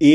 A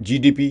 GDP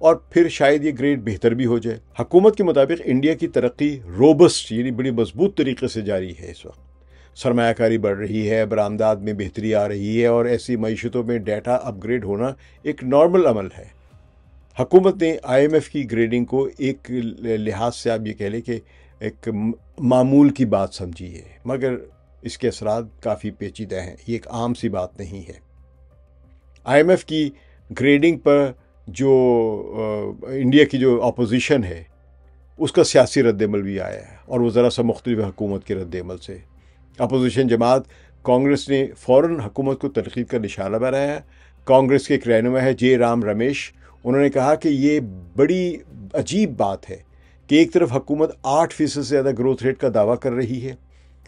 اور پھر شاید یہ گریڈ بہتر بھی ہو جائے۔ حکومت کے مطابق انڈیا کی ترقی روبسٹ یعنی بڑی مضبوط طریقے سے جاری ہے اس وقت۔ سرمایہ کاری بڑھ رہی ہے، برآمدات میں بہتری آ رہی ہے، اور ایسی معیشتوں میں ڈیٹا اپ گریڈ ہونا ایک نارمل عمل ہے۔ حکومت نے آئی ایم ایف کی گریڈنگ کو ایک لحاظ سے آپ یہ کہہ لیں کہ ایک معمول کی بات سمجھی ہے، مگر اس کے اثرات کافی پیچیدہ ہیں، یہ ایک عام سی بات نہیں ہے۔ آئی ایم ایف کی گریڈنگ پر جو انڈیا کی جو اپوزیشن ہے اس کا سیاسی رد عمل بھی آیا ہے، اور وہ ذرا سا مختلف حکومت کے رد عمل سے۔ اپوزیشن جماعت کانگریس نے فوراً حکومت کو تنقید کا نشانہ بنایا ہے۔ کانگریس کے ایک رہنما ہے جے رام رمیش، انہوں نے کہا کہ یہ بڑی عجیب بات ہے کہ ایک طرف حکومت 8% سے زیادہ گروتھ ریٹ کا دعویٰ کر رہی ہے،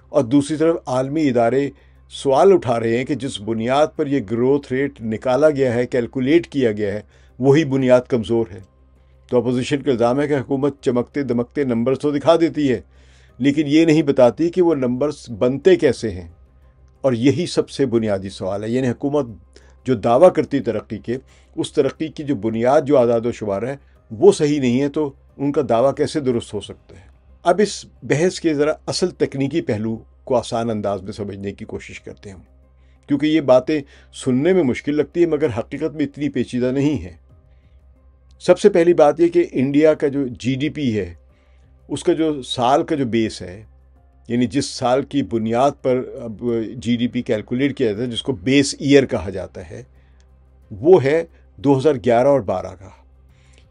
اور دوسری طرف عالمی ادارے سوال اٹھا رہے ہیں کہ جس بنیاد پر یہ گروتھ ریٹ نکالا گیا ہے، کیلکولیٹ کیا گیا ہے، وہی بنیاد کمزور ہے۔ تو اپوزیشن کا الزام ہے کہ حکومت چمکتے دمکتے نمبرز تو دکھا دیتی ہے، لیکن یہ نہیں بتاتی کہ وہ نمبرز بنتے کیسے ہیں، اور یہی سب سے بنیادی سوال ہے۔ یعنی حکومت جو دعویٰ کرتی ترقی کے، اس ترقی کی جو بنیاد جو اعداد و شمار ہے وہ صحیح نہیں ہے، تو ان کا دعویٰ کیسے درست ہو سکتا ہے؟ اب اس بحث کے ذرا اصل تکنیکی پہلو کو آسان انداز میں سمجھنے کی کوشش کرتے ہیں، کیونکہ یہ باتیں سننے میں مشکل لگتی ہیں مگر حقیقت میں اتنی پیچیدہ نہیں ہے۔ سب سے پہلی بات یہ کہ انڈیا کا جو جی ڈی پی ہے، اس کا جو سال کا جو بیس ہے، یعنی جس سال کی بنیاد پر اب جی ڈی پی کیلکولیٹ کیا جاتا ہے، جس کو بیس ایئر کہا جاتا ہے، وہ ہے 2011 اور 12 کا۔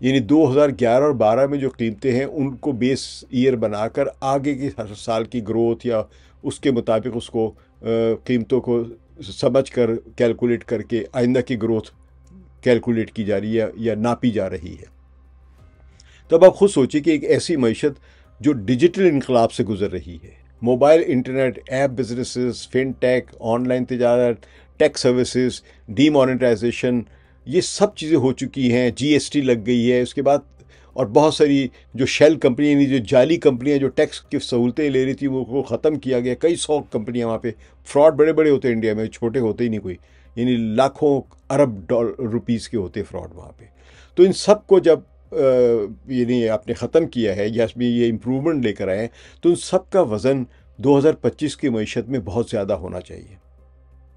یعنی 2011 اور 12 میں جو قیمتیں ہیں ان کو بیس ایئر بنا کر آگے کی ہر سال کی گروتھ یا اس کے مطابق اس کو قیمتوں کو سمجھ کر کیلکولیٹ کر کے آئندہ کی گروتھ کیلکولیٹ کی جا رہی ہے یا ناپی جا رہی ہے۔ تو اب آپ خود سوچیں کہ ایک ایسی معیشت جو ڈیجیٹل انقلاب سے گزر رہی ہے، mobile, internet, app businesses, fun take, on line تجارت، ٹیک سروسز، ڈی مانیٹائزیشن، یہ سب چیزیں ہو چکی ہیں، جی ایس ٹی لگ گئی ہے، اس کے بعد اور بہت ساری جو شیل کمپنی یعنی جو جعلی کمپنیاں جو ٹیکس کی سہولتیں لے رہی تھی وہ ختم کیا گیا۔ کئی 100 کمپنیاں وہاں پہ، فراڈ بڑے بڑے ہوتے ہیں انڈیا میں، چھوٹے ہوتے ہی نہیں کوئی، یعنی لاکھوں ارب روپیز کے ہوتے فراڈ وہاں پہ۔ تو ان سب کو جب یعنی آپ نے ختم کیا ہے یا اس میں یہ امپرومنٹ لے کر آئے ہیں، تو ان سب کا وزن 2025 کی معیشت میں بہت زیادہ ہونا چاہیے۔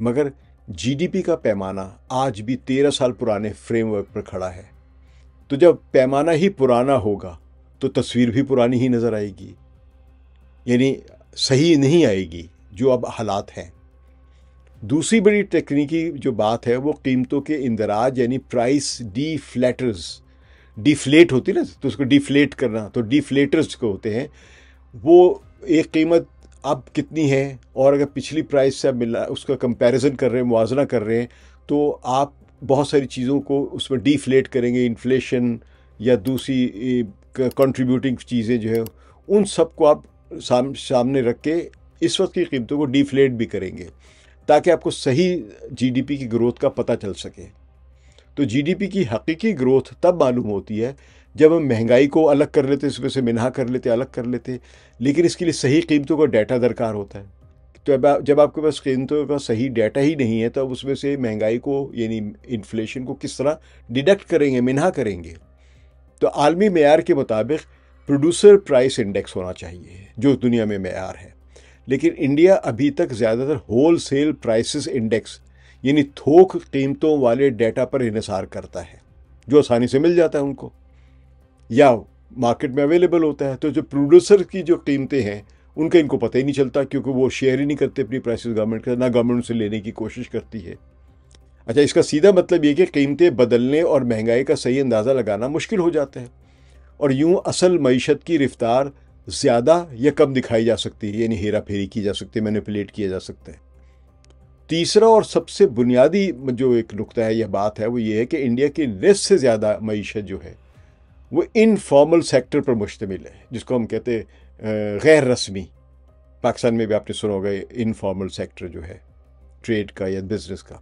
مگر جی ڈی پی کا پیمانہ آج بھی 13 سال پرانے فریم ورک پر کھڑا ہے، تو جب پیمانہ ہی پرانا ہوگا تو تصویر بھی پرانی ہی نظر آئے گی، یعنی صحیح نہیں آئے گی جو اب حالات ہیں۔ دوسری بڑی تکنیکی جو بات ہے وہ قیمتوں کے اندراج یعنی پرائس ڈی فلیٹرز، ڈیفلیٹ ہوتی نا تو اس کو ڈیفلیٹ کرنا، تو ڈیفلیٹرز کو ہوتے ہیں، وہ ایک قیمت اب کتنی ہے اور اگر پچھلی پرائس سے اس کا کمپیریزن کر رہے ہیں، موازنہ کر رہے ہیں، تو آپ بہت ساری چیزوں کو اس میں ڈیفلیٹ کریں گے، انفلیشن یا دوسری کنٹریبیوٹنگ چیزیں جو ہیں ان سب کو آپ سامنے رکھ کے اس وقت کی قیمتوں کو ڈیفلیٹ بھی کریں گے تاکہ آپ کو صحیح جی ڈی پی کی گروتھ کا پتہ چل سکے۔ تو جی ڈی پی کی حقیقی گروتھ تب معلوم ہوتی ہے جب ہم مہنگائی کو الگ کر لیتے، اس میں سے منہا کر لیتے، الگ کر لیتے، لیکن اس کے لیے صحیح قیمتوں کا ڈیٹا درکار ہوتا ہے۔ تو جب آپ کے پاس قیمتوں کا صحیح ڈیٹا ہی نہیں ہے تو اب اس میں سے مہنگائی کو یعنی انفلیشن کو کس طرح ڈیڈکٹ کریں گے، منہا کریں گے؟ تو عالمی معیار کے مطابق پروڈیوسر پرائس انڈیکس ہونا چاہیے جو دنیا میں معیار ہے، لیکن انڈیا ابھی تک زیادہ تر ہول سیل پرائسز انڈیکس یعنی تھوک قیمتوں والے ڈیٹا پر انحصار کرتا ہے جو آسانی سے مل جاتا ہے ان کو یا مارکیٹ میں اویلیبل ہوتا ہے۔ تو جو پروڈیوسر کی جو قیمتیں ہیں ان کا ان کو پتہ ہی نہیں چلتا کیونکہ وہ شیئر ہی نہیں کرتے اپنی پرائسز گورنمنٹ کا، نہ گورنمنٹ سے لینے کی کوشش کرتی ہے۔ اچھا، اس کا سیدھا مطلب یہ کہ قیمتیں بدلنے اور مہنگائی کا صحیح اندازہ لگانا مشکل ہو جاتا ہے، اور یوں اصل معیشت کی رفتار زیادہ یا کم دکھائی جا سکتی ہے، یعنی ہیرا پھیری کی جا سکتی ہے، مینیپولیٹ کیا جا سکتا ہے۔ تیسرا اور سب سے بنیادی جو ایک نقطہ ہے یہ بات ہے وہ یہ ہے کہ انڈیا کی نصف سے زیادہ معیشت جو ہے وہ انفارمل سیکٹر پر مشتمل ہے، جس کو ہم کہتے ہیں غیر رسمی۔ پاکستان میں بھی آپ نے سنا ہوگا انفارمل سیکٹر جو ہے ٹریڈ کا یا بزنس کا،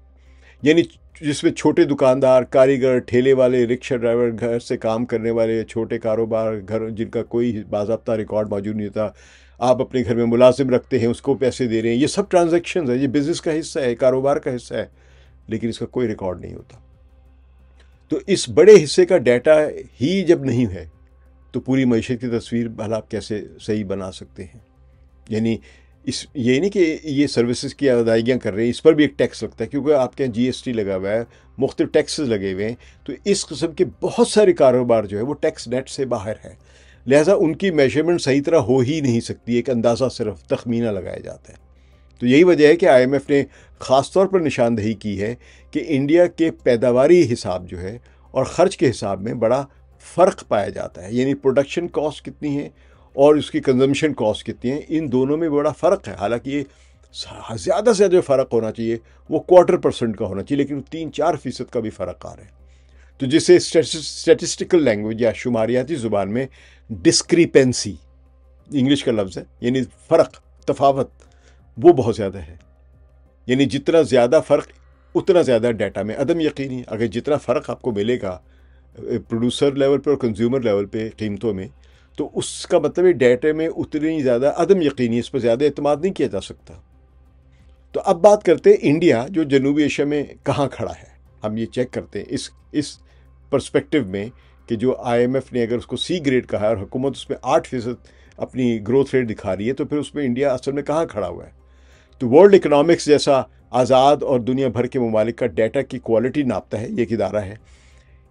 یعنی جس میں چھوٹے دکاندار، کاریگر، ٹھیلے والے، رکشہ ڈرائیور، گھر سے کام کرنے والے چھوٹے کاروبار، گھر جن کا کوئی باضابطہ ریکارڈ موجود نہیں ہوتا، آپ اپنے گھر میں ملازم رکھتے ہیں، اس کو پیسے دے رہے ہیں، یہ سب ٹرانزیکشنز ہیں، یہ بزنس کا حصہ ہے، کاروبار کا حصہ ہے، لیکن اس کا کوئی ریکارڈ نہیں ہوتا۔ تو اس بڑے حصے کا ڈیٹا ہی جب نہیں ہے تو پوری معیشت کی تصویر بھلا آپ کیسے صحیح بنا سکتے ہیں؟ یعنی یہ نہیں کہ یہ سروسز کی ادائیگیاں کر رہے ہیں، اس پر بھی ایک ٹیکس لگتا ہے، کیونکہ آپ کے یہاں جی ایس ٹی لگا ہوا ہے، مختلف ٹیکسز لگے ہوئے ہیں، تو اس قسم کے بہت سارے کاروبار جو ہے وہ ٹیکس نیٹ سے باہر ہے، لہٰذا ان کی میجرمنٹ صحیح طرح ہو ہی نہیں سکتی، ایک اندازہ صرف تخمینہ لگایا جاتا ہے۔ تو یہی وجہ ہے کہ آئی ایم ایف نے خاص طور پر نشاندہی کی ہے کہ انڈیا کے پیداواری حساب جو ہے اور خرچ کے حساب میں بڑا فرق پایا جاتا ہے، یعنی پروڈکشن کاسٹ کتنی ہے اور اس کی کنزمپشن کاسٹ کتنی ہے، ان دونوں میں بڑا فرق ہے۔ حالانکہ یہ زیادہ سے زیادہ جو فرق ہونا چاہیے وہ 0.25% کا ہونا چاہیے، لیکن 3-4% کا بھی فرق آ رہا ہے، تو جسے اسٹیٹسٹیکل لینگویج یا شماریاتی زبان میں ڈسکریپنسی انگلش کا لفظ ہے، یعنی فرق، تفاوت، وہ بہت زیادہ ہے۔ یعنی جتنا زیادہ فرق اتنا زیادہ ڈیٹا میں عدم یقینی، اگر جتنا فرق آپ کو ملے گا پروڈیوسر لیول پہ اور کنزیومر لیول پہ قیمتوں میں، تو اس کا مطلب ہے ڈیٹا میں اتنی زیادہ عدم یقینی، اس پر زیادہ اعتماد نہیں کیا جا سکتا۔ تو اب بات کرتے ہیں انڈیا جو جنوبی ایشیا میں کہاں کھڑا ہے۔ ہم یہ چیک کرتے ہیں اس پرسپیکٹو میں کہ جو آئی ایم ایف نے اگر اس کو سی گریڈ کہا ہے اور حکومت اس میں 8% اپنی گروتھ ریٹ دکھا رہی ہے، تو پھر اس میں انڈیا اصل میں کہاں کھڑا ہوا ہے؟ تو ورلڈ اکنامکس جیسا آزاد اور دنیا بھر کے ممالک کا ڈیٹا کی کوالٹی ناپتا ہے، یہ ایک ادارہ ہے،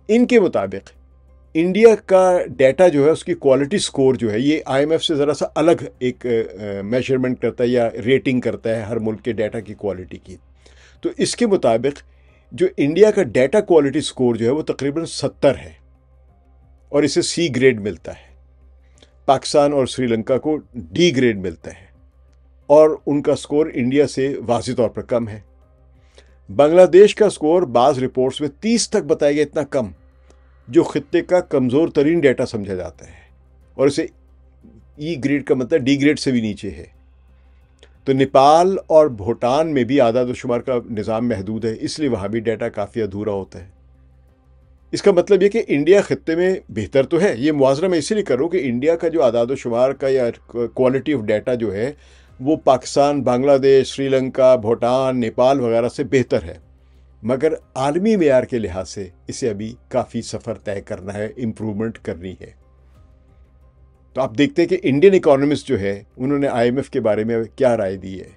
ان کے مطابق انڈیا کا ڈیٹا جو ہے اس کی کوالٹی سکور جو ہے یہ آئی ایم ایف سے ذرا سا الگ ایک میجرمنٹ کرتا ہے یا ریٹنگ کرتا ہے ہر ملک کے ڈیٹا کی کوالٹی کی۔ تو اس کے مطابق جو انڈیا کا ڈیٹا کوالٹی سکور جو ہے وہ تقریباً 70 ہے اور اسے سی گریڈ ملتا ہے۔ پاکستان اور سری لنکا کو ڈی گریڈ ملتا ہے اور ان کا سکور انڈیا سے واضح طور پر کم ہے۔ بنگلہ دیش کا سکور بعض رپورٹس میں 30 تک بتایا گیا، اتنا کم، جو خطے کا کمزور ترین ڈیٹا سمجھا جاتا ہے، اور اسے ای گریڈ کا مطلب ڈی گریڈ سے بھی نیچے ہے۔ تو نیپال اور بھوٹان میں بھی اعداد و شمار کا نظام محدود ہے، اس لیے وہاں بھی ڈیٹا کافی ادھورا ہوتا ہے۔ اس کا مطلب یہ کہ انڈیا خطے میں بہتر تو ہے، یہ موازنہ میں اسی لیے کر رہا ہوں کہ انڈیا کا جو اعداد و شمار کا یا کوالٹی آف ڈیٹا جو ہے وہ پاکستان، بنگلہ دیش، سری لنکا، بھوٹان، نیپال وغیرہ سے بہتر ہے، مگر عالمی معیار کے لحاظ سے اسے ابھی کافی سفر طے کرنا ہے، امپرومنٹ کرنی ہے۔ تو آپ دیکھتے ہیں کہ انڈین اکانومسٹ جو ہے انہوں نے آئی ایم ایف کے بارے میں کیا رائے دی ہے،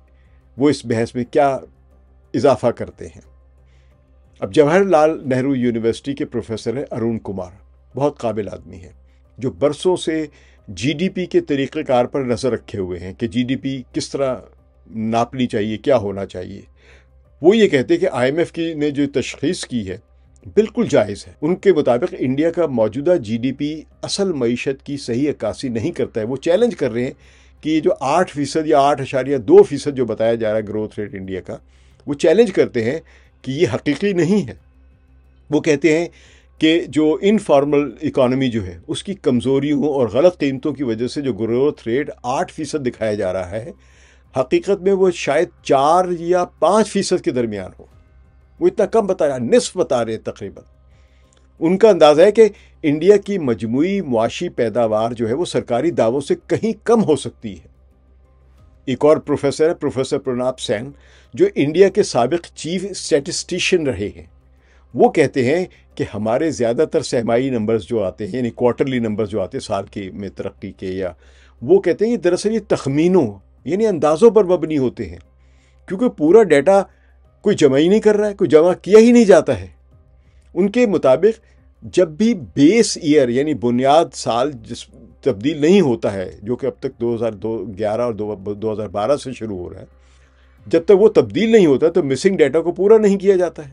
وہ اس بحث میں کیا اضافہ کرتے ہیں۔ اب جواہر لال نہرو یونیورسٹی کے پروفیسر ہیں ارون کمار، بہت قابل آدمی ہے، جو برسوں سے جی ڈی پی کے طریقہ کار پر نظر رکھے ہوئے ہیں کہ جی ڈی پی کس طرح ناپنی چاہیے، کیا ہونا چاہیے۔ وہ یہ کہتے ہیں کہ آئی ایم ایف نے جو تشخیص کی ہے بالکل جائز ہے۔ ان کے مطابق انڈیا کا موجودہ جی ڈی پی اصل معیشت کی صحیح عکاسی نہیں کرتا ہے۔ وہ چیلنج کر رہے ہیں کہ یہ جو 8% یا 8.2% جو بتایا جا رہا ہے گروتھ ریٹ انڈیا کا، وہ چیلنج کرتے ہیں کہ یہ حقیقی نہیں ہے۔ وہ کہتے ہیں کہ جو انفارمل اکانومی جو ہے اس کی کمزوریوں اور غلط قیمتوں کی وجہ سے جو گروتھ ریٹ 8% دکھایا جا رہا ہے، حقیقت میں وہ شاید 4 یا 5% کے درمیان ہو۔ وہ اتنا کم بتا رہا ہے، نصف بتا رہے ہیں تقریباً۔ ان کا اندازہ ہے کہ انڈیا کی مجموعی معاشی پیداوار جو ہے وہ سرکاری دعووں سے کہیں کم ہو سکتی ہے۔ ایک اور پروفیسر ہے پروفیسر پرناب سین، جو انڈیا کے سابق چیف اسٹیٹسٹیشین رہے ہیں۔ وہ کہتے ہیں کہ ہمارے زیادہ تر سہمائی نمبرز جو آتے ہیں، یعنی کوارٹرلی نمبرز جو آتے ہیں سال کے میں ترقی کے، یا وہ کہتے ہیں کہ دراصل یہ تخمینوں یعنی اندازوں پر مبنی ہوتے ہیں، کیونکہ پورا ڈیٹا کوئی جمع ہی نہیں کر رہا ہے، کوئی جمع کیا ہی نہیں جاتا ہے۔ ان کے مطابق جب بھی بیس ایئر یعنی بنیاد سال جس تبدیل نہیں ہوتا ہے، جو کہ اب تک 2011 اور 2012 سے شروع ہو رہا ہے، جب تک وہ تبدیل نہیں ہوتا تو مسنگ ڈیٹا کو پورا نہیں کیا جاتا ہے،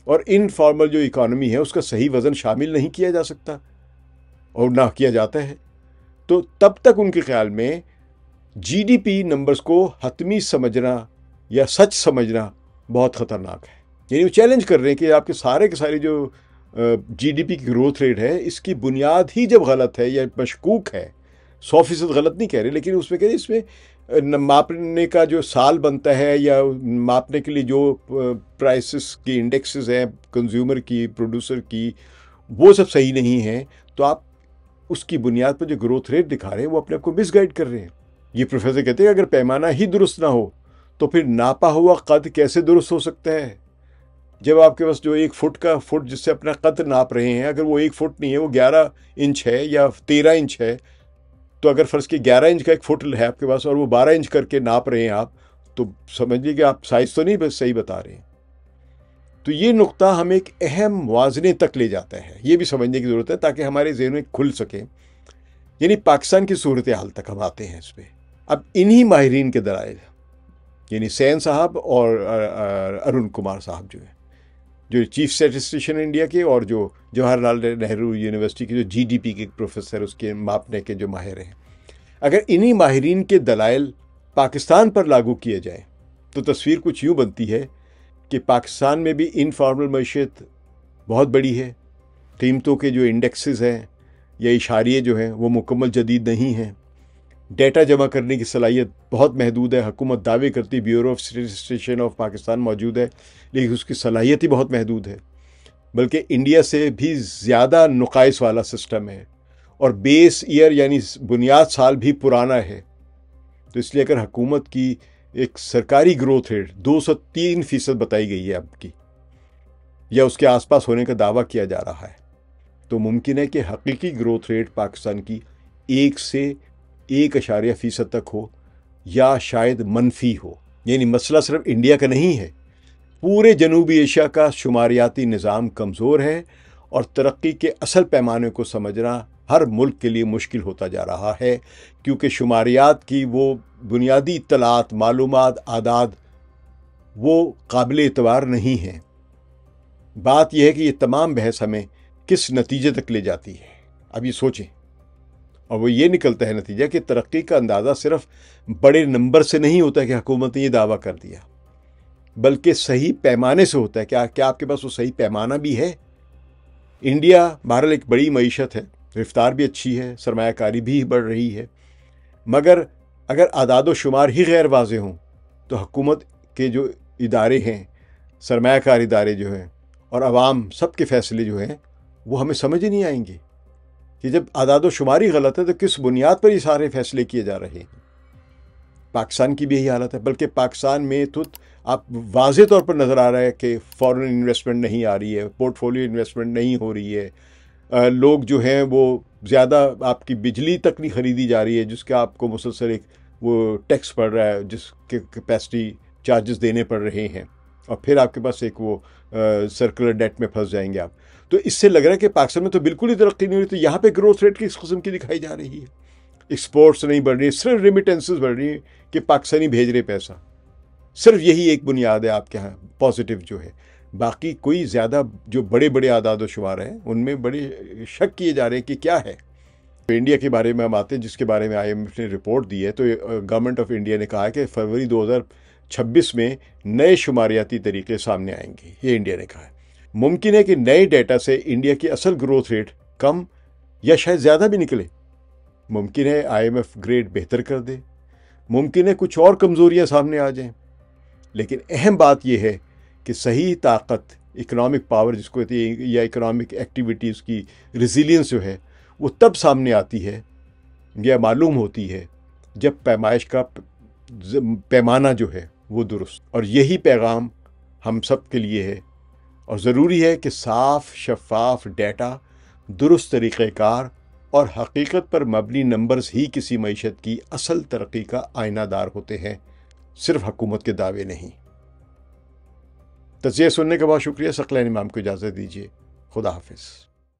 اور انفارمل جو اکانومی ہے اس کا صحیح وزن شامل نہیں کیا جا سکتا اور نہ کیا جاتا ہے۔ تو تب تک ان کے خیال میں جی ڈی پی نمبرز کو حتمی سمجھنا یا سچ سمجھنا بہت خطرناک ہے۔ یعنی وہ چیلنج کر رہے ہیں کہ آپ کے سارے جو جی ڈی پی کی گروتھ ریٹ ہے، اس کی بنیاد ہی جب غلط ہے یا مشکوک ہے، 100% غلط نہیں کہہ رہے، لیکن اس میں کہہ رہے اس میں ماپنے کا جو سال بنتا ہے یا ماپنے کے لیے جو پرائسز کی انڈیکسز ہیں کنزیومر کی، پروڈیوسر کی، وہ سب صحیح نہیں ہیں، تو آپ اس کی بنیاد پر جو گروتھ ریٹ دکھا رہے ہیں وہ اپنے آپ کو مس گائڈ کر رہے ہیں۔ یہ پروفیسر کہتے ہیں کہ اگر پیمانہ ہی درست نہ ہو تو پھر ناپا ہوا قد کیسے درست ہو سکتا ہے؟ جب آپ کے پاس جو 1 فٹ جس سے اپنا قد ناپ رہے ہیں، اگر وہ 1 فٹ نہیں ہے، وہ 11 انچ ہے یا 13 انچ ہے، تو اگر فرض کی 11 انچ کا 1 فٹ ہے آپ کے پاس اور وہ 12 انچ کر کے ناپ رہے ہیں آپ، تو سمجھیے کہ آپ سائز تو نہیں بس صحیح بتا رہے ہیں۔ تو یہ نقطہ ہمیں ایک اہم موازنے تک لے جاتا ہے، یہ بھی سمجھنے کی ضرورت ہے تاکہ ہمارے ذہن میں کھل سکے۔ یعنی پاکستان کی صورتحال تک ہم آتے ہیں اس پہ۔ اب انہی ماہرین کے دلائل، یعنی سین صاحب اور ارون کمار صاحب جو ہیں، جو چیف اسٹیٹسٹیشین انڈیا کے، اور جو جواہر لال نہرو یونیورسٹی کے جو جی ڈی پی کے پروفیسر، اس کے ماپنے کے جو ماہر ہیں، اگر انہی ماہرین کے دلائل پاکستان پر لاگو کیے جائیں تو تصویر کچھ یوں بنتی ہے کہ پاکستان میں بھی انفارمل معیشت بہت بڑی ہے، قیمتوں کے جو انڈیکسز ہیں یا اشاریے جو ہیں وہ مکمل جدید نہیں ہیں، ڈیٹا جمع کرنے کی صلاحیت بہت محدود ہے، حکومت دعوے کرتی bureau of statistician of Pakistan موجود ہے لیکن اس کی صلاحیت ہی بہت محدود ہے، بلکہ انڈیا سے بھی زیادہ نقائص والا سسٹم ہے، اور بیس ایئر یعنی بنیاد سال بھی پرانا ہے۔ تو اس لیے اگر حکومت کی ایک سرکاری گروتھ ریٹ 203% بتائی گئی ہے اب کی، یا اس کے آس پاس ہونے کا دعویٰ کیا جا رہا ہے، تو ممکن ہے کہ حقیقی گروتھ ریٹ پاکستان کی 1 سے 1% تک ہو، یا شاید منفی ہو۔ یعنی مسئلہ صرف انڈیا کا نہیں ہے، پورے جنوبی ایشیا کا شماریاتی نظام کمزور ہے، اور ترقی کے اصل پیمانے کو سمجھنا ہر ملک کے لیے مشکل ہوتا جا رہا ہے، کیونکہ شماریات کی وہ بنیادی اطلاعات، معلومات، اعداد وہ قابل اعتبار نہیں ہیں۔ بات یہ ہے کہ یہ تمام بحث ہمیں کس نتیجے تک لے جاتی ہے، اب یہ سوچیں، اور وہ یہ نکلتا ہے نتیجہ کہ ترقی کا اندازہ صرف بڑے نمبر سے نہیں ہوتا ہے کہ حکومت نے یہ دعویٰ کر دیا، بلکہ صحیح پیمانے سے ہوتا ہے۔ کیا آپ کے پاس وہ صحیح پیمانہ بھی ہے؟ انڈیا بہرحال ایک بڑی معیشت ہے، رفتار بھی اچھی ہے، سرمایہ کاری بھی بڑھ رہی ہے، مگر اگر اعداد و شمار ہی غیر واضح ہوں تو حکومت کے جو ادارے ہیں، سرمایہ کار ادارے جو ہیں، اور عوام سب کے فیصلے جو ہیں وہ ہمیں سمجھ ہی نہیں آئیں گے کہ جب اعداد و شمار ہی غلط ہے تو کس بنیاد پر یہ سارے فیصلے کیے جا رہے ہیں۔ پاکستان کی بھی یہی حالت ہے، بلکہ پاکستان میں تو آپ واضح طور پر نظر آ رہا ہے کہ فورن انویسٹمنٹ نہیں آ رہی ہے، پورٹ فولیو انویسٹمنٹ نہیں ہو رہی ہے، لوگ جو ہیں وہ زیادہ آپ کی بجلی تک نہیں خریدی جا رہی ہے جس کا آپ کو مسلسل ایک وہ ٹیکس پڑ رہا ہے، جس کے کیپیسٹی چارجز دینے پڑ رہے ہیں، اور پھر آپ کے پاس ایک وہ سرکولر ڈیٹ میں پھنس جائیں گے آپ۔ تو اس سے لگ رہا ہے کہ پاکستان میں تو بالکل ہی ترقی نہیں ہو رہی، تو یہاں پہ گروتھ ریٹ کس قسم کی دکھائی جا رہی ہے؟ ایکسپورٹس نہیں بڑھ رہی، صرف ریمیٹنسز بڑھ رہی ہیں کہ پاکستانی بھیج رہے پیسہ، صرف یہی ایک بنیاد ہے آپ کے ہاں پازیٹیو جو ہے۔ باقی کوئی زیادہ جو بڑے بڑے اعداد و شمار ہیں ان میں بڑے شک کیے جا رہے ہیں کہ کیا ہے۔ انڈیا کے بارے میں ہم آتے ہیں، جس کے بارے میں آئی ایم ایف نے رپورٹ دی ہے، تو گورنمنٹ آف انڈیا نے کہا ہے کہ فروری 2026 میں نئے شماریاتی طریقے سامنے آئیں گے، یہ انڈیا نے کہا ہے۔ ممکن ہے کہ نئے ڈیٹا سے انڈیا کی اصل گروتھ ریٹ کم یا شاید زیادہ بھی نکلے، ممکن ہے آئی ایم ایف گریڈ بہتر کر دے، ممکن ہے کچھ اور کمزوریاں سامنے آ جائیں، لیکن اہم بات یہ ہے کہ صحیح طاقت، اکنامک پاور جس کو کہتے ہیں، یا اکنامک ایکٹیویٹیز کی ریزیلینس جو ہے وہ تب سامنے آتی ہے یا معلوم ہوتی ہے جب پیمائش کا پیمانہ جو ہے وہ درست، اور یہی پیغام ہم سب کے لیے ہے، اور ضروری ہے کہ صاف شفاف ڈیٹا، درست طریقہ کار اور حقیقت پر مبنی نمبرز ہی کسی معیشت کی اصل ترقی کا آئینہ دار ہوتے ہیں، صرف حکومت کے دعوے نہیں۔ تجزیہ سننے کا بہت شکریہ۔ ثقلین امام کو اجازت دیجیے، خدا حافظ۔